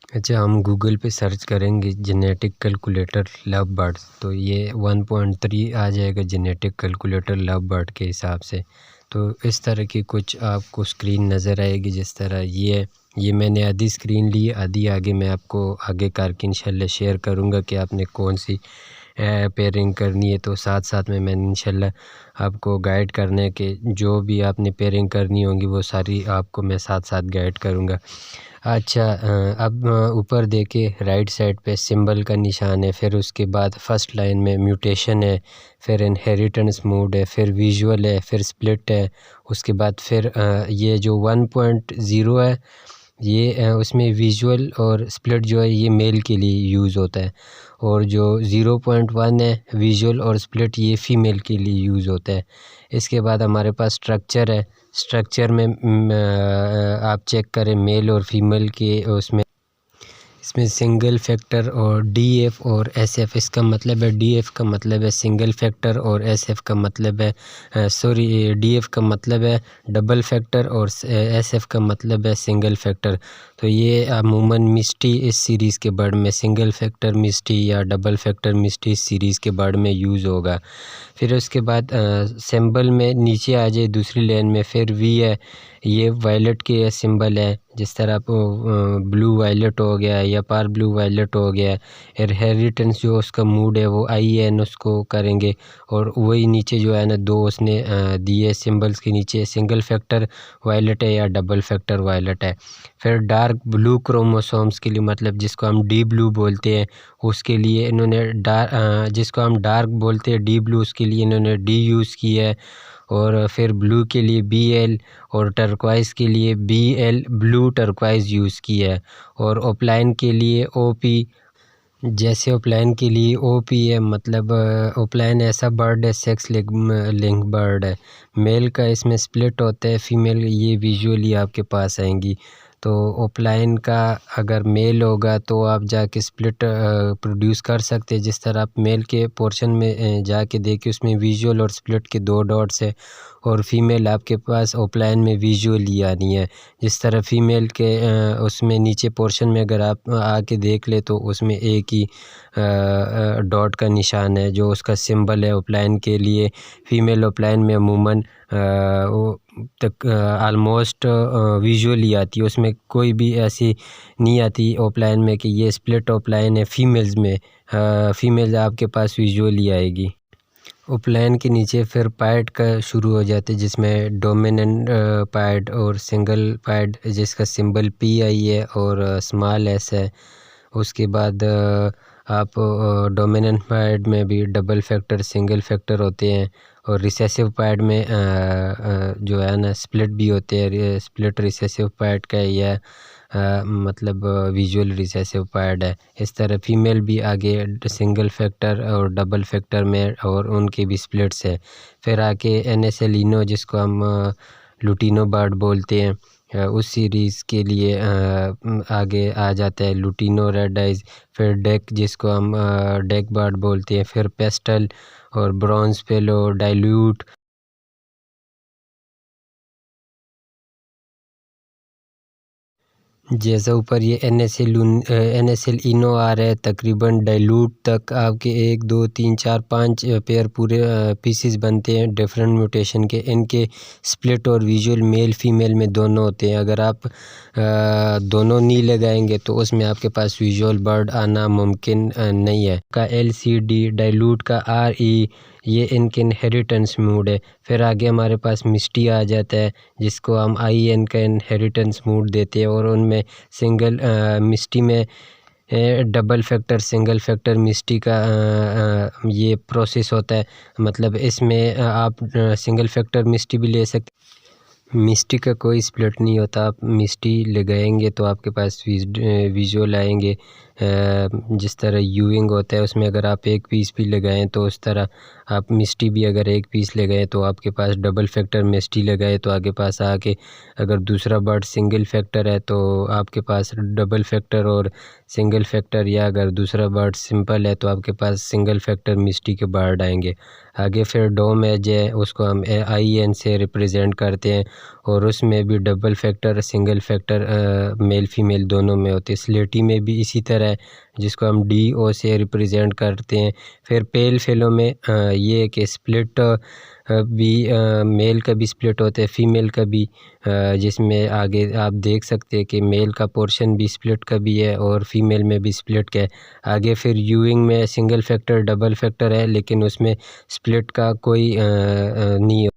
अच्छा, हम गूगल पे सर्च करेंगे जेनेटिक कैलकुलेटर लव बर्ड्स, तो ये 1.3 आ जाएगा जेनेटिक कैलकुलेटर लव बर्ड के हिसाब से। तो इस तरह की कुछ आपको स्क्रीन नज़र आएगी। जिस तरह ये मैंने आधी स्क्रीन ली, आधी आगे मैं आपको आगे करके इंशाल्लाह शेयर करूँगा कि आपने कौन सी पेयरिंग करनी है। तो साथ साथ में मैंने इंशाल्लाह आपको गाइड करने के जो भी आपने पेयरिंग करनी होंगी वो सारी आपको मैं साथ साथ गाइड करूँगा। अच्छा, अब ऊपर देखिए राइट साइड पे सिंबल का निशान है, फिर उसके बाद फर्स्ट लाइन में म्यूटेशन है, फिर इनहेरिटेंस मोड है, फिर विजुअल है, फिर स्प्लिट है। उसके बाद फिर ये जो 1.0 है ये उसमें विजुअल और स्प्लिट जो है ये मेल के लिए यूज़ होता है, और जो 0.1 है विजुअल और स्प्लिट ये फ़ीमेल के लिए यूज़ होता है। इसके बाद हमारे पास स्ट्रक्चर है। स्ट्रक्चर में आप चेक करें मेल और फीमेल के उसमें इसमें सिंगल फैक्टर और डीएफ और एसएफ। इसका मतलब है डीएफ का मतलब है सिंगल फैक्टर और एसएफ का मतलब है डीएफ का मतलब है डबल फैक्टर और एसएफ का मतलब है सिंगल फैक्टर। तो ये अमूमन मिस्टी इस सीरीज़ के बर्ड में सिंगल फैक्टर मिस्टी या डबल फैक्टर मिस्टी इस सीरीज़ के बर्ड में यूज़ होगा। फिर उसके बाद सिंबल में नीचे आ जाए दूसरी लाइन में फिर वी है, ये वायलेट के सिंबल है। जिस तरह आप ब्लू वायलेट हो गया या पार ब्लू वायलेट हो गया। इनहेरिटेंस जो उसका मूड है वो आई एन उसको करेंगे, और वही नीचे जो है ना दो उसने दिए सिंबल्स के नीचे सिंगल फैक्टर वायलेट है या डबल फैक्टर वायलेट है। फिर डार्क ब्लू क्रोमोसोम्स के लिए मतलब जिसको हम डी ब्लू बोलते हैं उसके लिए इन्होंने जिसको हम डार्क बोलते हैं डी ब्लू उसके लिए इन्होंने डी यूज़ किया है। और फिर ब्लू के लिए बी एल और टर्कवाइज़ के लिए बी एल ब्लू टर्कवाइज़ यूज़ किया है। और ओपलाइन के लिए ओ पी, जैसे ओपलाइन के लिए ओ पी है मतलब ओपलाइन ऐसा बर्ड है सेक्स लिंक बर्ड है। मेल का इसमें स्प्लिट होता है, फीमेल ये विजुअली आपके पास आएंगी। तो ओपलाइन का अगर मेल होगा तो आप जाके स्प्लिट प्रोड्यूस कर सकते हैं। जिस तरह आप मेल के पोर्शन में जाके देखिए उसमें विजुअल और स्प्लिट के 2 डॉट्स है, और फीमेल आपके पास ओपलाइन में विजुअली आनी है। जिस तरह फीमेल के उसमें नीचे पोर्शन में अगर आप आके देख ले तो उसमें एक ही डॉट का निशान है जो उसका सिंबल है ओपलाइन के लिए। फीमेल ओपलाइन में अमूमन वो तक आलमोस्ट विजुअली आती है, उसमें कोई भी ऐसी नहीं आती ओपलाइन में कि ये स्प्लिट ओपलाइन है। फीमेल्स में फीमेल आपके पास विजुअली आएगी। उपलाइन के नीचे फिर पैड का शुरू हो जाते हैं जिसमें डोमिनेंट पैड और सिंगल पैड जिसका सिंबल पी आई है और स्मॉल एस है। उसके बाद आप डोमिनेंट पैड में भी डबल फैक्टर सिंगल फैक्टर होते हैं, और रिसेसिव पैड में जो है ना स्प्लिट भी होते हैं। स्प्लिट रिसेसिव पैड का यह मतलब विजुअल रिसेसिव पैड है। इस तरह फीमेल भी आगे सिंगल फैक्टर और डबल फैक्टर में और उनके भी स्प्लिट्स है। फिर आके एनेसेलिनो जिसको हम लुटिनो बर्ड बोलते हैं उस सीरीज़ के लिए आगे आ जाता है लुटिनो रेड आइज़। फिर डेक जिसको हम डेक बर्ड बोलते हैं। फिर पेस्टल और ब्रॉन्ज फेलो डाइल्यूट। जैसा ऊपर ये एन एस एल इनो आ रहा है तकरीबन डाइल्यूट तक आपके 1 2 3 4 5 पेयर पूरे पीसेस बनते हैं डिफरेंट म्यूटेशन के। इनके स्प्लिट और विजुअल मेल फीमेल में दोनों होते हैं। अगर आप दोनों नहीं लगाएंगे तो उसमें आपके पास विजुअल बर्ड आना मुमकिन नहीं है। का LCD डाइल्यूट का RE ये इनके इनहेरिटेंस मूड है। फिर आगे हमारे पास मिस्टी आ जाता है जिसको हम IN का इनहेरिटेंस मूड देते हैं, और उनमें सिंगल मिस्टी में डबल फैक्टर सिंगल फैक्टर मिस्टी का ये प्रोसेस होता है। मतलब इसमें आप सिंगल फैक्टर मिस्टी भी ले सकते। मिस्टी का कोई स्प्लिट नहीं होता। आप मिस्टी लगाएंगे तो आपके पास विजुअल आएंगे। जिस तरह यूइंग होता है उसमें अगर आप एक पीस भी लगाएं तो उस तरह आप मिस्टी भी अगर एक पीस लगाएं तो आपके पास डबल फैक्टर मिस्टी लगाए तो आगे पास आके अगर दूसरा बर्ड सिंगल फैक्टर है तो आपके पास डबल फैक्टर और सिंगल फैक्टर, या अगर दूसरा बर्ड सिंपल है तो आपके पास सिंगल फैक्टर मिस्टी के बर्ड आएंगे। आगे फिर डोम एज है, उसको हम IN से रिप्रेजेंट करते हैं और उसमें भी double factor single factor male female दोनों में होते हैं। स्लेटी में भी इसी तरह है, जिसको हम DO से रिप्रेजेंट करते हैं। फिर पेल फेलो में ये है कि स्प्लिट भी मेल का भी स्प्लिट होता है, फीमेल का भी, जिसमें आगे आप देख सकते हैं कि मेल का पोर्शन भी स्प्लिट का भी है और फीमेल में भी स्प्लिट का है। आगे फिर यूइंग में सिंगल फैक्टर डबल फैक्टर है, लेकिन उसमें स्प्लिट का कोई नहीं